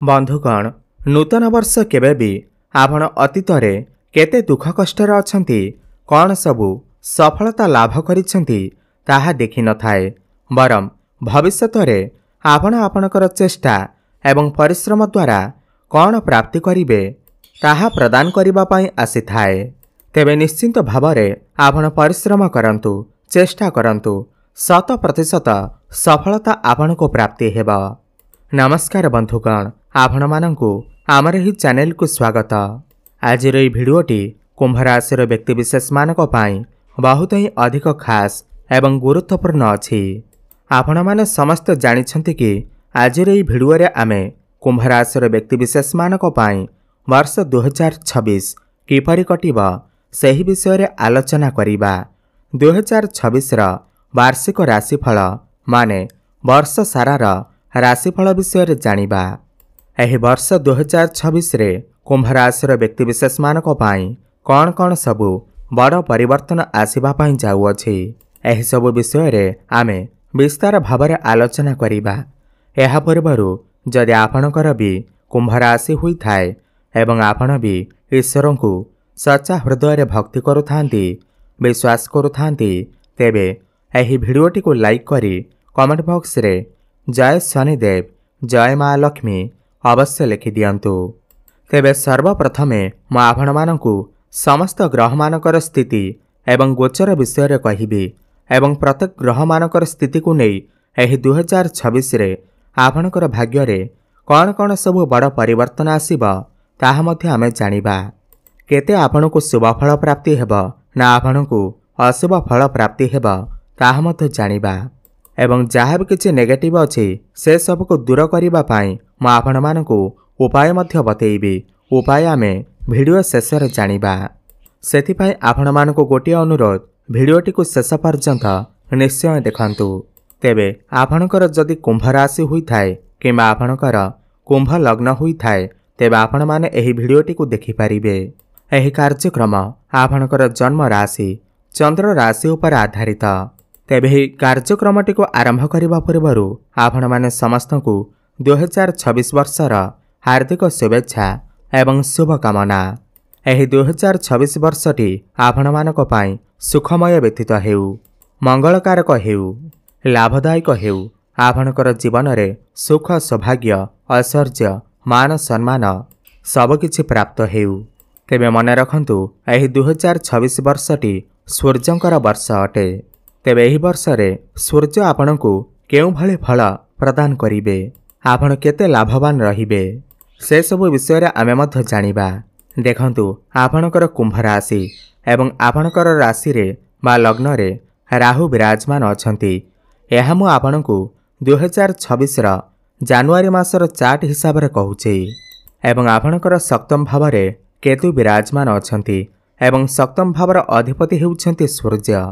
बंधुगण नूतन वर्ष केबे भी आपण अतीतरे केते दुख कष्टर अछंती कौन सबु सफलता लाभ करिसेंती ताहा देखि न थाए बरम भविष्यतरे आपण आपणकर चेष्टा एवं परिश्रम द्वारा कौन प्राप्ति करिवे ताहा प्रदान करिबा पई आसी थाए। तेबे निश्चिंत भावरे आपण परिश्रम करंतु चेष्टा करंतु 100% सफलता आपण को प्राप्ति हेबा। नमस्कार बंधुगण आपण मानंकु आमर ही चैनल को स्वागत। आज रे भिडियोटी कुंभ राशि व्यक्तिविशेष मानक पाई बहुत ही अधिक खास एवं गुरुत्वपूर्ण अछि। आपण माने समस्त जानिछंती कि आज रे भिडियो रे आमे कुंभ राशि व्यक्तिविशेष मानक पाई वर्ष 2026 किपरि कटिबा सही विषय रे आलोचना करिबा। 2026 रा वार्षिक राशिफल माने वर्ष सारार राशिफल विषय रे जानिबा। एही वर्ष 2026 रे कुंभ राशि व्यक्तिविशेष मानक पाई कौन कौन सबु बड़ परिवर्तन आसीबा पई जाउअछि एही सबु विषय रे आमे विस्तार भावरे आलोचना करिबा। एहा पूर्वरु जदि आपणकर भी कुंभ राशि हुई थाए एवं आपण भी ईश्वर को सच्चा हृदय रे भक्ति करुथांती विश्वास करुथांती तेबे एही भिडियोटी को लाइक करी कमेंट बॉक्स रे जय शनिदेव जय माँ लक्ष्मी अवश्य लिखि दियंतु। तेबे सर्वप्रथमे मु आपण मानकु समस्त ग्रह मानकर स्थिति एवं गोचर विषय रे कहिबी एवं प्रत्येक ग्रह मानकर स्थिति को नहीं एही 2026 रे आपणकर भाग्य रे कौन कौन सब बड़ परिवर्तन आसीबा ताहा मध्य आमे जानिबा। केते आपणको शुभ फल प्राप्ति हेबा ना आपणको अशुभ फल प्राप्ति हेबा ताहा मध्य जानिबा एवं जहाँ भी किसी नेगेटिव अच्छी से सब को दूर करने पाई मु आपण मानकु उपाय मध्य बतेइबी। उपाय आमे भिडियो शेष रे जानिबा। सेथिपाई आपण मानकु गोटिए अनुरोध भिडियोटी को शेष पर्यंत निश्चय देखंतु। तेबे आपणकर जदि कुंभ राशि हुई थाए किंबा आपणकर कुंभ लग्न हुई थाए तेबे आपण माने एही भिडियोटी को देखि पारिबे। एही कार्यक्रम आपणकर जन्म राशि चंद्र राशि उपर आधारित। तेबे ही कार्यक्रमटी को आरंभ करबा पूर्वरु आपण माने समस्तଙ୍କୁ 2026 वर्षर हार्दिक शुभेच्छा एवं शुभकामना। एही 2026 वर्षटी आपण मानक पाई सुखमय व्यतीत हेउ मंगलकारक हेउ लाभदायक हेउ आपणकर जीवन रे सुख सौभाग्य ऐश्वर्य मान सम्मान सबकिछि प्राप्त हेउ। तेबे मन रखंतु एही 2026 वर्षटी सूर्यंकर वर्ष अटे। तेबे एही वर्ष रे सूर्य आपणको केउ भले फल प्रदान करिवे आपण केते लाभवान रहिबे से सब विषय रे आमे मध्य जानिबा। देखंतु आपणकर कुंभ राशि एवं आपणकर राशि रे बा लग्न रे राहु विराजमान अछंती। एहा मु आपणको 2026 रा जनवरी मासर चार्ट हिसाब रे कहूछि एवं आपणकर सप्तम भाव रे केतु विराजमान अछंती एवं सप्तम भावर अधिपति हेउछंती सूर्य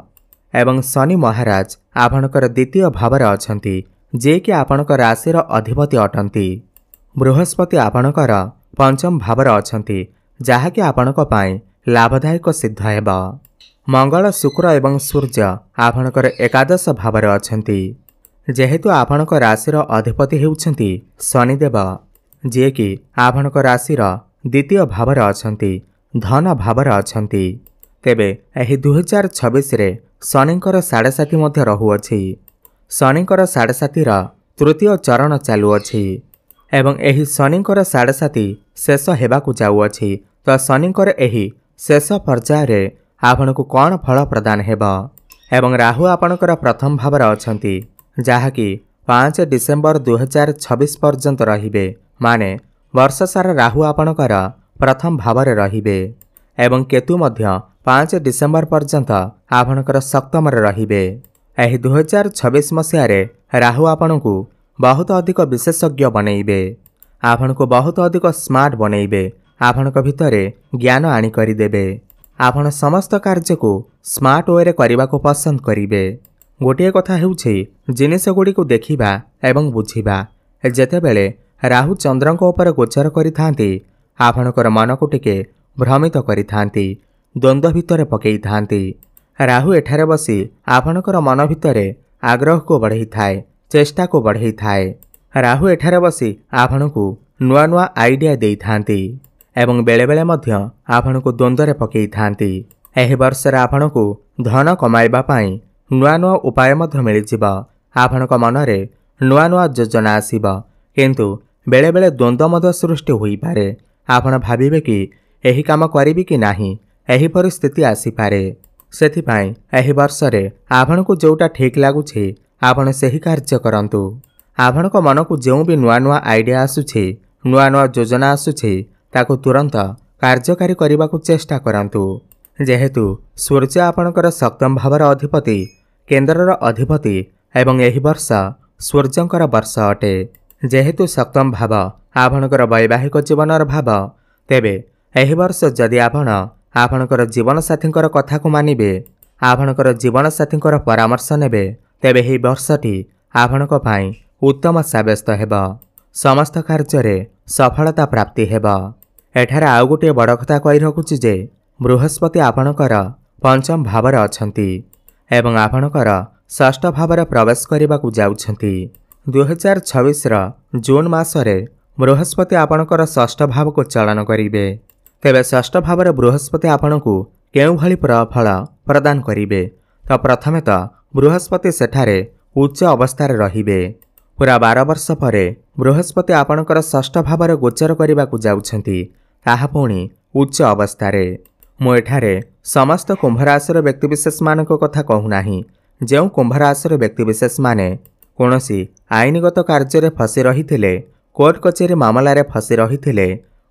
एवं शनि महाराज आपणकर द्वितीय भाव रे अछंती जे कि आपणकर राशि रो अधिपति अटंती। बृहस्पति आपणकर पंचम भाव रे अछंती जहा कि आपणक पाई लाभदायक सिद्ध हेबा। मंगल शुक्र एवं सूर्य आपणकर एकादश भाव रे अछंती जेहेतु आपणक राशि रो अधिपति हेउछंती शनिदेव जे कि आपणक राशि रो द्वितीय भाव रे अछंती धन भाव रे अछंती। तेबे एही 2026 रे शनिकर 7.5 मध्य रहुअछि। शनिकर 7.5 रा तृतीय चरण चालुअछि एवं एही शनिकर 7.5 शेष हेबाकु जाउअछि। तो शनिकर एही शेष पर्याय रे आपणको कौन फल प्रदान हेबा एवं राहु आपणकर प्रथम भाव रे अछंती जहा कि 5 डिसेम्बर 2026 पर्यंत रहिबे माने वर्ष सारा राहु आपणकर प्रथम भाव रे रहिबे एवं केतु मध्य 5 डिसेम्बर पर्यंत आपणकर सप्तम रे रहिबे। एही 2026 मसिया रे राहु आपणको बहुत अधिक विशेषज्ञ बनैबे आपणको बहुत अधिक स्मार्ट बनैबे आपणक भितरे ज्ञान आनी करि देबे। आपण समस्त कार्य को स्मार्ट वे रे करबा को पसंद करिवे। गोटिए कथा हेउछि जिनिस गुडी को देखिबा एवं बुझिबा। जेतेबेले राहु चंद्रक ऊपर गोचर करिथांती आपणकर मन को टिके भ्रमित करिथांती द्वंद्व भितरे पकई थांती। राहु एठारे बसी आपणकर मन भितरे आग्रह को बढ़ई थाए चेष्टा को बढ़ई थाए। राहु एठारे बसी आपणकु ନୂଆ ନୂଆ ଆଇଡିଆ ଦେଇଥାନ୍ତି ଏବଂ ବେଳେବେଳେ ମଧ୍ୟ ଆପଣଙ୍କୁ ଦ୍ୱନ୍ଦ୍ୱରେ ପକାଇଥାନ୍ତି। ଏହି ବର୍ଷରେ ଆପଣଙ୍କୁ ଧନ କମାଇବା ପାଇଁ ନୂଆ ନୂଆ ଉପାୟ ମଧ୍ୟ ମିଳିଯିବ। ଆପଣଙ୍କ ମନରେ ନୂଆ ନୂଆ ଯୋଜନା ଆସିବ, କିନ୍ତୁ ବେଳେବେଳେ ଦ୍ୱନ୍ଦ୍ୱ ମଧ୍ୟ ସୃଷ୍ଟି ହୋଇପାରେ। ଆପଣ ଭାବିବେ କି ଏହି କାମ କରିବି କି ନାହିଁ, ଏହି ପରିସ୍ଥିତି ଆସିପାରେ। ସେଥିପାଇଁ ଏହି ବର୍ଷରେ ଆପଣଙ୍କୁ ଯେଉଁଟା ଠିକ୍ ଲାଗୁଛି ଆପଣ ସେହି କାର୍ଯ୍ୟ କରନ୍ତୁ। ଆପଣଙ୍କ ମନକୁ ଯେଉଁ ବି ନୂଆ ନୂଆ ଆଇଡିଆ ଆସୁଛି, ନୂଆ ନୂଆ ଯୋଜନା ଆସୁଛି, ତାକୁ ତୁରନ୍ତ କାର୍ଯ୍ୟକାରୀ କରିବାକୁ ଚେଷ୍ଟା କରନ୍ତୁ। ଯେହେତୁ ସୂର୍ଯ୍ୟ ଆପଣଙ୍କର ସପ୍ତମ ଭାବର ଅଧିପତି, କେନ୍ଦ୍ରର ଅଧିପତି ଏବଂ ଏହି ବର୍ଷ ସୂର୍ଯ୍ୟଙ୍କର ବର୍ଷ ଅଟେ। ଯେହେତୁ ସପ୍ତମ ଭାବ ଆପଣଙ୍କର ବୈବାହିକ ଜୀବନର ଭାବ, ତେବେ ଏହି ବର୍ଷ ଯଦି ଆପଣ ଆପଣଙ୍କର ଜୀବନସାଥୀଙ୍କର କଥାକୁ ମାନିବେ, ଆପଣଙ୍କର ଜୀବନସାଥୀଙ୍କର ପରାମର୍ଶ ନେବେ, ତେବେ ଏହି ବର୍ଷଟି ଆପଣଙ୍କ ପାଇଁ ଉତ୍ତମ ସାବ୍ୟସ୍ତ ହେବ। ସମସ୍ତ କାର୍ଯ୍ୟରେ ସଫଳତା ପ୍ରାପ୍ତି ହେବ। ଏଠାରେ ଆଉ ଗୋଟିଏ ବଡ଼ କଥା କହି ରଖୁଛି ଯେ ବୃହସ୍ପତି ଆପଣଙ୍କର ପଞ୍ଚମ ଭାବରେ ଅଛନ୍ତି ଏବଂ ଆପଣଙ୍କର ଷଷ୍ଠ ଭାବରେ ପ୍ରବେଶ କରିବାକୁ ଯାଉଛନ୍ତି। 2026ର ଜୁନ୍ ମାସରେ ବୃହସ୍ପତି ଆପଣଙ୍କର ଷଷ୍ଠ ଭାବକୁ ଚଳନ କରିବେ। ତେବେ ଷଷ୍ଠ ଭାବରେ ବୃହସ୍ପତି ଆପଣଙ୍କୁ କେଉଁଭଳି ଫଳ ପ୍ରଦାନ କରିବେ? ତ ପ୍ରଥମେ ତ ବୃହସ୍ପତି ସେଠାରେ ଉଚ୍ଚ ଅବସ୍ଥାରେ ରହିବେ। ପୁରା 12 ବର୍ଷ ପରେ ବୃହସ୍ପତି ଆପଣଙ୍କର ଷଷ୍ଠ ଭାବରେ ଗୋଚର କରିବାକୁ ଯାଉଛନ୍ତି, ତାହା ପୁଣି ଉଚ୍ଚ ଅବସ୍ଥାରେ। ମୁଁ ଏଠାରେ ସମସ୍ତ କୁମ୍ଭ ରାଶିର ବ୍ୟକ୍ତିବିଶେଷମାନଙ୍କ କଥା କହୁନାହିଁ। ଯେଉଁ କୁମ୍ଭ ରାଶିର ବ୍ୟକ୍ତିବିଶେଷମାନେ କୌଣସି ଆଇନଗତ କାର୍ଯ୍ୟରେ ଫସି ରହିଥିଲେ, କୋର୍ଟ କଚେରୀ ମାମଲାରେ ଫସି ରହିଥିଲେ,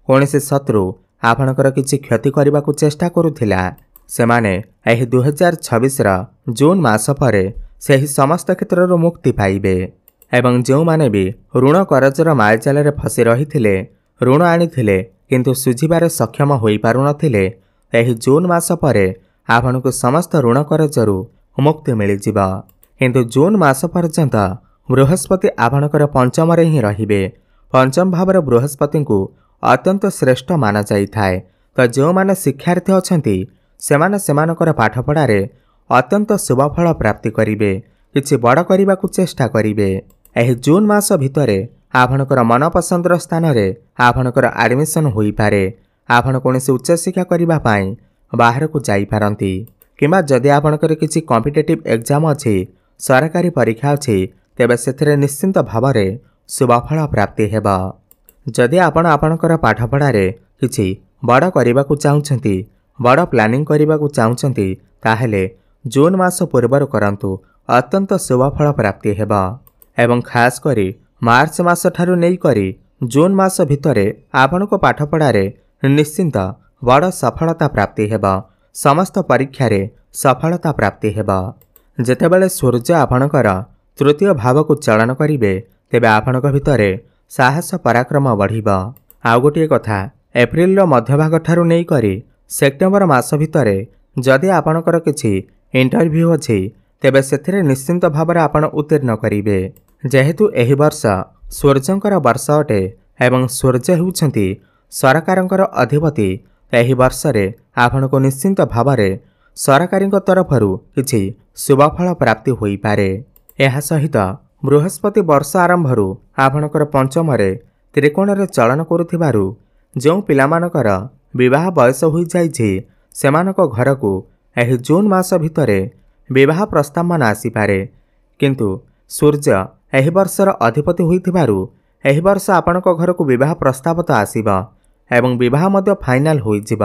କୌଣସି ଶତ୍ରୁ ଆପଣଙ୍କର କିଛି କ୍ଷତି କରିବାକୁ ଚେଷ୍ଟା କରୁଥିଲା, ସେମାନେ ଏହି 2026ର ଜୁନ୍ ମାସ ପରେ ସେହି ସମସ୍ତ କ୍ଷେତ୍ରରୁ ମୁକ୍ତି ପାଇବେ। ଏବଂ ଯେଉଁମାନେ ବି ଋଣ କରଜର ମାୟାଜାଲରେ ଫସି ରହିଥିଲେ, ଋଣ ଆଣିଥିଲେ କିନ୍ତୁ ସୁଝିବାରେ ସକ୍ଷମ ହୋଇପାରୁନଥିଲେ, ଏହି ଜୁନ୍ ମାସ ପରେ ଆପଣଙ୍କୁ ସମସ୍ତ ଋଣ କରଜରୁ ମୁକ୍ତି ମିଳିଯିବ। କିନ୍ତୁ ଜୁନ୍ ମାସ ପର୍ଯ୍ୟନ୍ତ ବୃହସ୍ପତି ଆପଣଙ୍କର ପଞ୍ଚମରେ ହିଁ ରହିବେ। ପଞ୍ଚମ ଭାବରେ ବୃହସ୍ପତିଙ୍କୁ ଅତ୍ୟନ୍ତ ଶ୍ରେଷ୍ଠ ମାନାଯାଇଥାଏ। ତ ଯେଉଁମାନେ ଶିକ୍ଷାର୍ଥୀ ଅଛନ୍ତି ସେମାନେ ସେମାନଙ୍କର ପାଠପଢ଼ାରେ ଅତ୍ୟନ୍ତ ଶୁଭଫଳ ପ୍ରାପ୍ତି କରିବେ, କିଛି ବଡ଼ କରିବାକୁ ଚେଷ୍ଟା କରିବେ। ଏହି ଜୁନ୍ ମାସ ଭିତରେ ଆପଣଙ୍କର ମନପସନ୍ଦର ସ୍ଥାନରେ ଆପଣଙ୍କର ଆଡମିସନ୍ ହୋଇପାରେ। ଆପଣ କୌଣସି ଉଚ୍ଚଶିକ୍ଷା କରିବା ପାଇଁ ବାହାରକୁ ଯାଇପାରନ୍ତି, କିମ୍ବା ଯଦି ଆପଣଙ୍କର କିଛି କମ୍ପିଟେଟିଭ୍ ଏକ୍ଜାମ୍ ଅଛି, ସରକାରୀ ପରୀକ୍ଷା ଅଛି, ତେବେ ସେଥିରେ ନିଶ୍ଚିନ୍ତ ଭାବରେ ଶୁଭଫଳ ପ୍ରାପ୍ତି ହେବ। ଯଦି ଆପଣ ଆପଣଙ୍କର ପାଠପଢ଼ାରେ କିଛି ବଡ଼ କରିବାକୁ ଚାହୁଁଛନ୍ତି, ବଡ଼ ପ୍ଲାନିଂ କରିବାକୁ ଚାହୁଁଛନ୍ତି, ତାହେଲେ ଜୁନ୍ ମାସ ପୂର୍ବରୁ କରନ୍ତୁ, ଅତ୍ୟନ୍ତ ଶୁଭଫଳ ପ୍ରାପ୍ତି ହେବ। ଏବଂ ଖାସ୍ କରି ମାର୍ଚ୍ଚ ମାସଠାରୁ ନେଇକରି ଜୁନ୍ ମାସ ଭିତରେ ଆପଣଙ୍କ ପାଠପଢ଼ାରେ ନିଶ୍ଚିନ୍ତ ବଡ଼ ସଫଳତା ପ୍ରାପ୍ତି ହେବ। ସମସ୍ତ ପରୀକ୍ଷାରେ ସଫଳତା ପ୍ରାପ୍ତି ହେବ। ଯେତେବେଳେ ସୂର୍ଯ୍ୟ ଆପଣଙ୍କର ତୃତୀୟ ଭାବକୁ ଚଳନ କରିବେ, ତେବେ ଆପଣଙ୍କ ଭିତରେ ସାହସ ପରାକ୍ରମ ବଢ଼ିବ। ଆଉ ଗୋଟିଏ କଥା, ଏପ୍ରିଲର ମଧ୍ୟଭାଗଠାରୁ ନେଇକରି ସେପ୍ଟେମ୍ବର ମାସ ଭିତରେ ଯଦି ଆପଣଙ୍କର କିଛି ଇଣ୍ଟରଭ୍ୟୁ ଅଛି, ତେବେ ସେଥିରେ ନିଶ୍ଚିନ୍ତ ଭାବରେ ଆପଣ ଉତ୍ତୀର୍ଣ୍ଣ କରିବେ। ଯେହେତୁ ଏହି ବର୍ଷ ସୂର୍ଯ୍ୟଙ୍କର ବର୍ଷ ଅଟେ ଏବଂ ସୂର୍ଯ୍ୟ ହେଉଛନ୍ତି ସରକାରଙ୍କର ଅଧିପତି, ଏହି ବର୍ଷରେ ଆପଣଙ୍କୁ ନିଶ୍ଚିନ୍ତ ଭାବରେ ସରକାରୀଙ୍କ ତରଫରୁ କିଛି ଶୁଭଫଳ ପ୍ରାପ୍ତି ହୋଇପାରେ। ଏହା ସହିତ ବୃହସ୍ପତି ବର୍ଷ ଆରମ୍ଭରୁ ଆପଣଙ୍କର ପଞ୍ଚମରେ ତ୍ରିକୋଣରେ ଚଳନ କରୁଥିବାରୁ ଯେଉଁ ପିଲାମାନଙ୍କର ବିବାହ ବୟସ ହୋଇଯାଇଛି, ସେମାନଙ୍କ ଘରକୁ ଏହି ଜୁନ୍ ମାସ ଭିତରେ ବିବାହ ପ୍ରସ୍ତାବମାନ ଆସିପାରେ। କିନ୍ତୁ ସୂର୍ଯ୍ୟ ଏହି ବର୍ଷର ଅଧିପତି ହୋଇଥିବାରୁ ଏହି ବର୍ଷ ଆପଣଙ୍କ ଘରକୁ ବିବାହ ପ୍ରସ୍ତାବ ତ ଆସିବ ଏବଂ ବିବାହ ମଧ୍ୟ ଫାଇନାଲ ହୋଇଯିବ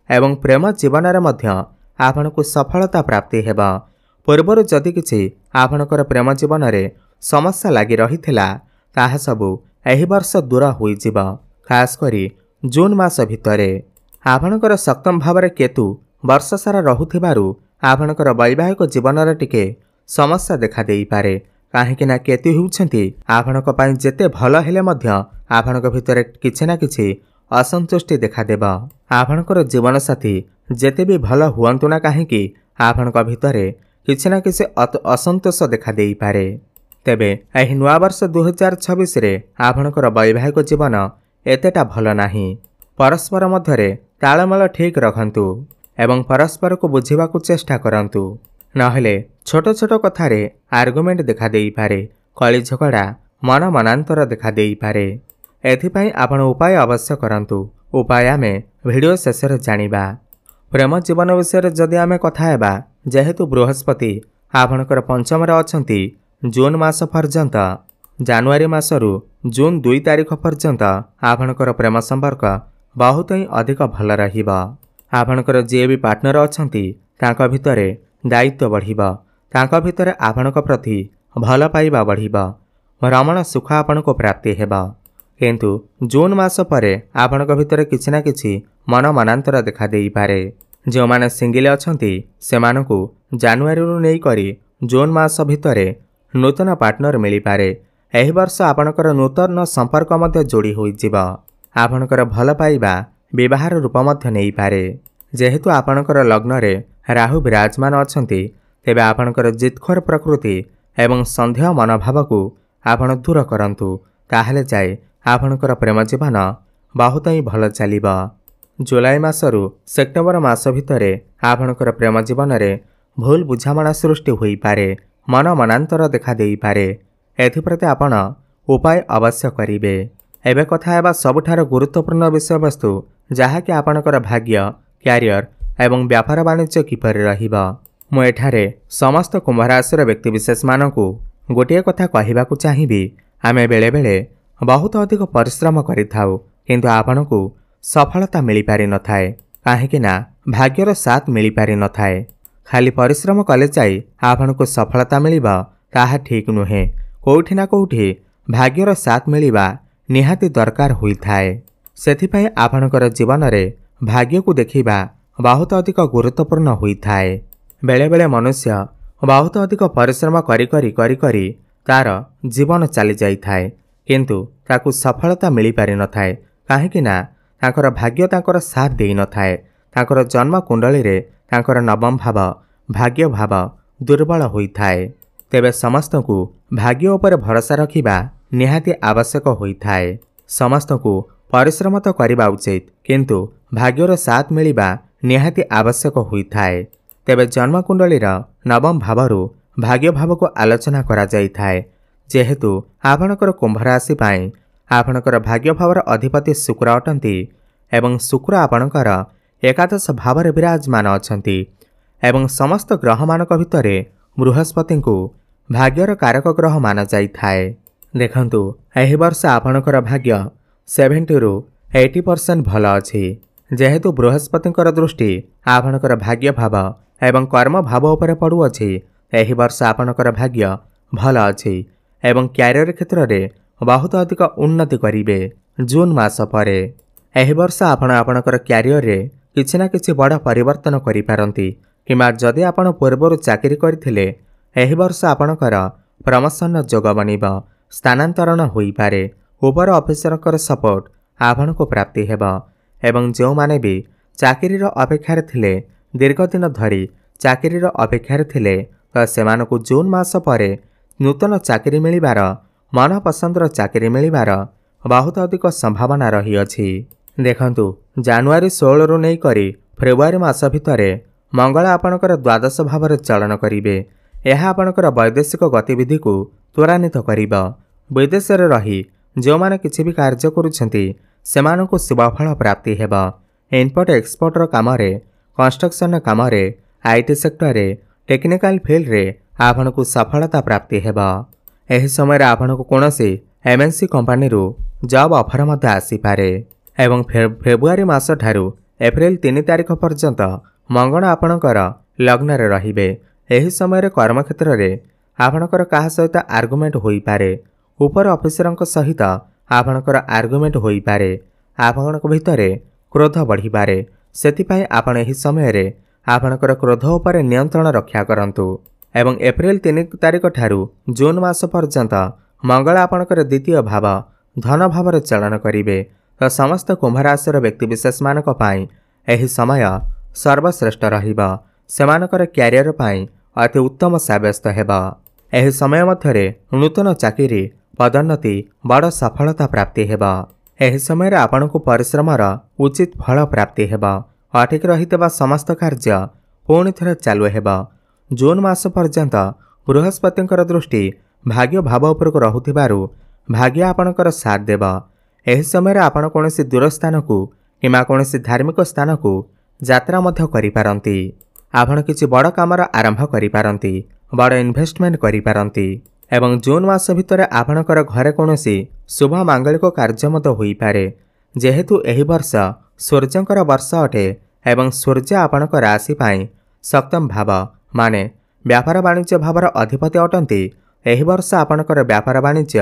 ଏବଂ ପ୍ରେମ ଜୀବନରେ ମଧ୍ୟ ଆପଣଙ୍କୁ ସଫଳତା ପ୍ରାପ୍ତି ହେବ। ପୂର୍ବରୁ ଯଦି କିଛି ଆପଣଙ୍କର ପ୍ରେମ ଜୀବନରେ ସମସ୍ୟା ଲାଗି ରହିଥିଲା, ତାହା ସବୁ ଏହି ବର୍ଷ ଦୂର ହୋଇଯିବ। ଖାସ୍ କରି ଜୁନ୍ ମାସ ଭିତରେ ଆପଣଙ୍କର ସପ୍ତମ ଭାବରେ କେତୁ ବର୍ଷ ସାରା ରହୁଥିବାରୁ ଆପଣଙ୍କର ବୈବାହିକ ଜୀବନରେ ଟିକେ ସମସ୍ୟା ଦେଖାଦେଇପାରେ। କାହିଁକି ନା କେତୁ ହେଉଛନ୍ତି ଆପଣଙ୍କ ପାଇଁ ଯେତେ ଭଲ ହେଲେ ମଧ୍ୟ ଆପଣଙ୍କ ଭିତରେ କିଛି ନା କିଛି ଅସନ୍ତୁଷ୍ଟି ଦେଖାଦେବ। ଆପଣଙ୍କର ଜୀବନସାଥୀ ଯେତେ ବି ଭଲ ହୁଅନ୍ତୁ ନା କାହିଁକି, ଆପଣଙ୍କ ଭିତରେ କିଛି ନା କିଛି ଅସନ୍ତୋଷ ଦେଖାଦେଇପାରେ। ତେବେ ଏହି ନୂଆବର୍ଷ 2026ରେ ଆପଣଙ୍କର ବୈବାହିକ ଜୀବନ ଏତେଟା ଭଲ ନାହିଁ। ପରସ୍ପର ମଧ୍ୟରେ ତାଳମେଳ ଠିକ୍ ରଖନ୍ତୁ ଏବଂ ପରସ୍ପରକୁ ବୁଝିବାକୁ ଚେଷ୍ଟା କରନ୍ତୁ। ନହେଲେ ଛୋଟ ଛୋଟ କଥାରେ ଆର୍ଗୁମେଣ୍ଟ ଦେଖାଦେଇପାରେ, କଳି ଝଗଡ଼ା ମନ ମନାନ୍ତର ଦେଖାଦେଇପାରେ। एथिपाई आपण उपाय अवश्य करंतु। उपाय आमे वीडियो शेष रे जानिबा। प्रेम जीवन विषय जदि आमे कथा हेबा, जेहेतु बृहस्पति आपणकर पंचम अछंती जून मास पर्यंत, जानुआरी मासरू जून 2 तारिख पर्यंत आपणकर प्रेम संपर्क बहुत ही अधिक भल रहिबा। आपणकर जे भी पार्टनर अछंती तांका भितरे दायित्व बढ़िबा, तांका भितरे आपणक प्रति भल पाइबा बढ़िबा, रमण सुख आपणको प्राप्ति हेबा। किंतु जून मास परे आपणक भितरे किछि ना किछि मन मनांतर देखा देई पारे। जो माने सिंगल अछंती सेमानकु जानुआरी रु नै करी जून मास भितरे नूतन पार्टनर मिली पारे। एही वर्ष आपणकर नूतन संपर्क मध्य जोड़ी होई जिबा। आपणकर भल पाइबा विवाहर रूप मध्य नै पारे। जेहेतु आपणकर लग्न रे राहु विराजमान अछंती, तेबे आपणकर जितखोर प्रकृति एवं संदेह मनोभाव को आपण दूर करंतु, ताहले जाय आपणकर प्रेम जीवन बहुत ही भल चलिबा। जुलाई मासरू सेप्टेम्बर मास भितरे आपणकर प्रेम जीवन रे भूल बुझामणा सृष्टि होई पारे, मन मनांतर देखा देई पारे। एथिप्रति आपण उपाय अवश्य करिवे। एबे कथा हेबा सबुठार गुरुत्वपूर्ण विषय वस्तु, जहाँकि आपणकर भाग्य, क्यारियर एवं व्यापार वाणिज्य किपरि रहिबा। मु एठारे समस्त कुंभ राशिर व्यक्तिविशेष मानकु गोटे कथा कहिबाकु चाहिबी। आमे बेले बेले बहुत अधिक परिश्रम करिथाउ, किंतु आपणकु सफलता मिली पारि न थाए, काहेकि ना भाग्यर साथ मिली पारि न थाए। खाली परिश्रम कले जाई आपणकु सफलता मिलिबा ताहा ठीक नुहे। कोउठी ना कोउठी भाग्यर साथ मिलिबा निहाती दरकार होई थाए। सेथिपई आपणकर जीवन रे भाग्य को देखिबा बहुत अधिक गुरुत्वपूर्ण होई थाए। बेले बेले मनुष्य बहुत अधिक परिश्रम करी करी करी करी तार जीवन चली जाई थाए, किंतु ताकु सफलता मिली पारि न थाए, काहेकि ना तांकर भाग्य तांकर साथ देई न थाए। तांकर जन्म कुंडली रे तांकर नवम भाव भाग्य भाव दुर्बल होई थाए। तेबे समस्त को भाग्य उपर भरोसा रखिबा निहाती आवश्यक होई थाए। समस्त को परिश्रम तो करबा उचित, किंतु भाग्यर साथ मिलिबा निहाती आवश्यक होई थाए। तेबे जन्म कुंडलीर नवम भावरू भाग्य भाव को आलोचना करा जाई थाए। जेहेतु आपणकर कुंभ राशि पाई आपणकर भाग्य भावर अधिपति शुक्र अटंती, एवं शुक्र आपणकर एकादश भाव रे विराजमान अछंती, एवं समस्त ग्रह मानक भितरे बृहस्पति को भाग्यर कारक ग्रह माना जाई थाए। देखंतु एही वर्ष आपणकर भाग्य 70 रु 80% भल अछि। जेहेतु बृहस्पतिकर दृष्टि आपणकर भाग्य भाव एवं कर्म भाव उपरे पड़ुअछि, एही वर्ष आपणकर भाग्य भल अछि एवं क्यारियर क्षेत्र रे बहुत अधिक उन्नति करिवे। जून मास परे एही वर्ष आपण आपणकर क्यारियर रे किछि ना किछि बड़ परिवर्तन करि पारंती, किमा जदि आपण पूर्वरु चाकरी करथिले एही वर्ष आपणकर प्रमोशन जोग बनिबा, स्थानांतरण होई पारे। ऊपर ऑफिसरकर सपोर्ट आपण को प्राप्ति हेबा, एवं जो माने भी चाकरीर अपेक्षार थिले दीर्घ दिन धरी चाकरीर अपेक्षार थिले, तो सेमानकु जून मास परे नूतन चाकरी मिलिबार, मन पसंदर चाकरी मिलिबार बहुत अधिक संभावना रही अछि। देखंतु जानुआरी 16 रु नै करी फेब्रुआरी मास भितरे मंगल आपणकर द्वादश भाव रे चलन करिवे। यह आपणकर वैदेशिक गतिविधि को त्वरान्वित करिबा। विदेश रे रही जो माने किछि भी कार्य करूछंती सेमानकु शुभफल प्राप्ति हेबा। इम्पोर्ट एक्सपोर्ट रो काम रे, कंस्ट्रक्शन काम रे, आईटी सेक्टर रे, टेक्निकल फील्ड रे आपणकु सफलता प्राप्ति हेबा। एही समय आपणकु कोनोसी एमएनसी कंपनी रो जॉब ऑफर मध्य आसी पारे। एवं फेब्रुआरी मास ठारू एप्रिल 3 तारिख पर्यंत मंगल आपणकर लग्न रे रहिबे। एही समय कर्म क्षेत्र रे आपणकर काहा सहित आर्गुमेंट होई पारे। ऊपर ऑफिसरक सहित आपणकर आर्गुमेंट होई पारे। आपणक भितरे क्रोध बढ़ी पारे। सेतिपई आपण एही समय रे आपणकर क्रोध उपर नियंत्रण रक्षा करंतु। एवं एप्रिल 3 तारिख ठारू जून मास पर्यंत मंगल आपणकर द्वितीय भाव धन भाव रे चलन करिवे। तो समस्त कुंभ राशिर व्यक्तिविशेष मानक पाई एही समय सर्वश्रेष्ठ रहिबा। सेमानकर क्यारियर पाई अति उत्तम साब्यस्त हेबा। एही समय मध्यरे नूतन चाकरी पदोन्नति बड़ सफलता प्राप्ति हेबा। एही समय आपणकु परिश्रमर उचित फल प्राप्ति हेबा। अटिक रहितबा समस्त कार्य पुणी थरे चालू हेबा। जून मास पर्यंत बृहस्पतिंकर दृष्टि भाग्य भाव उपरको रहुथिबारु भाग्य आपणकर साथ देबा। ଏହି ସମୟରେ ଆପଣ କୌଣସି ଦୂର ସ୍ଥାନକୁ କିମ୍ବା କୌଣସି ଧାର୍ମିକ ସ୍ଥାନକୁ ଯାତ୍ରା ମଧ୍ୟ କରିପାରନ୍ତି। ଆପଣ କିଛି ବଡ଼ କାମର ଆରମ୍ଭ କରିପାରନ୍ତି, ବଡ଼ ଇନଭେଷ୍ଟମେଣ୍ଟ କରିପାରନ୍ତି ଏବଂ ଜୁନ୍ ମାସ ଭିତରେ ଆପଣଙ୍କର ଘରେ କୌଣସି ଶୁଭ ମାଙ୍ଗଳିକ କାର୍ଯ୍ୟ ମଧ୍ୟ ହୋଇପାରେ। ଯେହେତୁ ଏହି ବର୍ଷ ସୂର୍ଯ୍ୟଙ୍କର ବର୍ଷ ଅଟେ ଏବଂ ସୂର୍ଯ୍ୟ ଆପଣଙ୍କ ରାଶି ପାଇଁ ସପ୍ତମ ଭାବ ମାନେ ବ୍ୟାପାର ବାଣିଜ୍ୟ ଭାବର ଅଧିପତି ଅଟନ୍ତି, ଏହି ବର୍ଷ ଆପଣଙ୍କର ବ୍ୟାପାର ବାଣିଜ୍ୟ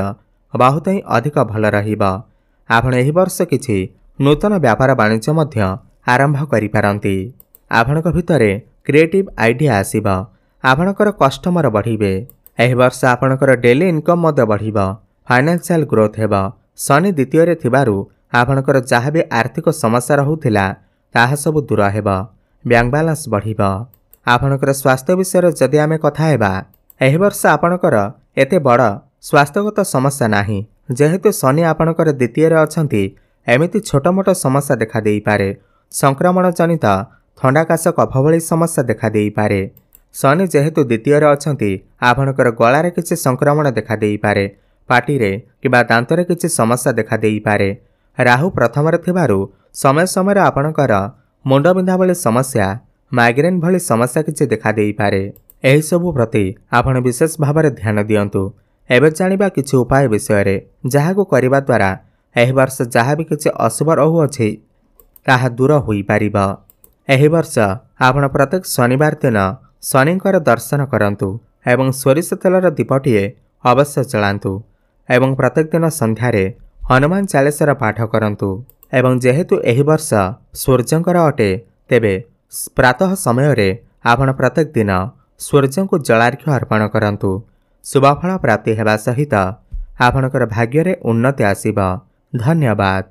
ବହୁତ ହିଁ ଅଧିକ ଭଲ ରହିବ। ଆପଣ ଏହି ବର୍ଷ କିଛି ନୂତନ ବ୍ୟାପାର ବାଣିଜ୍ୟ ମଧ୍ୟ ଆରମ୍ଭ କରିପାରନ୍ତି। ଆପଣଙ୍କ ଭିତରେ କ୍ରିଏଟିଭ୍ ଆଇଡ଼ିଆ ଆସିବ, ଆପଣଙ୍କର କଷ୍ଟମର ବଢ଼ିବେ। ଏହି ବର୍ଷ ଆପଣଙ୍କର ଡେଲି ଇନକମ୍ ମଧ୍ୟ ବଢ଼ିବ, ଫାଇନାନ୍ସିଆଲ ଗ୍ରୋଥ୍ ହେବ। ଶନି ଦ୍ୱିତୀୟରେ ଥିବାରୁ ଆପଣଙ୍କର ଯାହା ବି ଆର୍ଥିକ ସମସ୍ୟା ରହୁଥିଲା ତାହା ସବୁ ଦୂର ହେବ, ବ୍ୟାଙ୍କ ବାଲାନ୍ସ ବଢ଼ିବ। ଆପଣଙ୍କର ସ୍ୱାସ୍ଥ୍ୟ ବିଷୟରେ ଯଦି ଆମେ କଥା ହେବା, ଏହି ବର୍ଷ ଆପଣଙ୍କର ଏତେ ବଡ଼ ସ୍ୱାସ୍ଥ୍ୟଗତ ସମସ୍ୟା ନାହିଁ। ଯେହେତୁ ଶନି ଆପଣଙ୍କର ଦ୍ୱିତୀୟରେ ଅଛନ୍ତି, ଏମିତି ଛୋଟ ମୋଟ ସମସ୍ୟା ଦେଖାଦେଇପାରେ। ସଂକ୍ରମଣ ଜନିତ ଥଣ୍ଡା କାଶ କଫ ଭଳି ସମସ୍ୟା ଦେଖାଦେଇପାରେ। ଶନି ଯେହେତୁ ଦ୍ୱିତୀୟରେ ଅଛନ୍ତି, ଆପଣଙ୍କର ଗଳାରେ କିଛି ସଂକ୍ରମଣ ଦେଖାଦେଇପାରେ, ପାଟିରେ କିମ୍ବା ଦାନ୍ତରେ କିଛି ସମସ୍ୟା ଦେଖାଦେଇପାରେ। ରାହୁ ପ୍ରଥମରେ ଥିବାରୁ ସମୟ ସମୟରେ ଆପଣଙ୍କର ମୁଣ୍ଡବିନ୍ଧା ଭଳି ସମସ୍ୟା, ମାଇଗ୍ରେନ୍ ଭଳି ସମସ୍ୟା କିଛି ଦେଖାଦେଇପାରେ। ଏହିସବୁ ପ୍ରତି ଆପଣ ବିଶେଷ ଭାବରେ ଧ୍ୟାନ ଦିଅନ୍ତୁ। ଏବେ ଜାଣିବା କିଛି ଉପାୟ ବିଷୟରେ, ଯାହାକୁ କରିବା ଦ୍ୱାରା ଏହି ବର୍ଷ ଯାହା ବି କିଛି ଅଶୁଭ ରହୁଅଛି ତାହା ଦୂର ହୋଇପାରିବ। ଏହି ବର୍ଷ ଆପଣ ପ୍ରତ୍ୟେକ ଶନିବାର ଦିନ ଶନିଙ୍କର ଦର୍ଶନ କରନ୍ତୁ ଏବଂ ସୋରିଷ ତେଲର ଦୀପଟିଏ ଅବଶ୍ୟ ଜଳାନ୍ତୁ ଏବଂ ପ୍ରତ୍ୟେକ ଦିନ ସନ୍ଧ୍ୟାରେ ହନୁମାନ ଚାଳିଶାର ପାଠ କରନ୍ତୁ। ଏବଂ ଯେହେତୁ ଏହି ବର୍ଷ ସୂର୍ଯ୍ୟଙ୍କର ଅଟେ, ତେବେ ପ୍ରାତଃ ସମୟରେ ଆପଣ ପ୍ରତ୍ୟେକ ଦିନ ସୂର୍ଯ୍ୟଙ୍କୁ ଜଳାର୍ଘ୍ୟ ଅର୍ପଣ କରନ୍ତୁ। ଶୁଭଫଳ ପ୍ରାପ୍ତି ହେବା ସହିତ ଆପଣଙ୍କର ଭାଗ୍ୟରେ ଉନ୍ନତି ଆସିବ। ଧନ୍ୟବାଦ।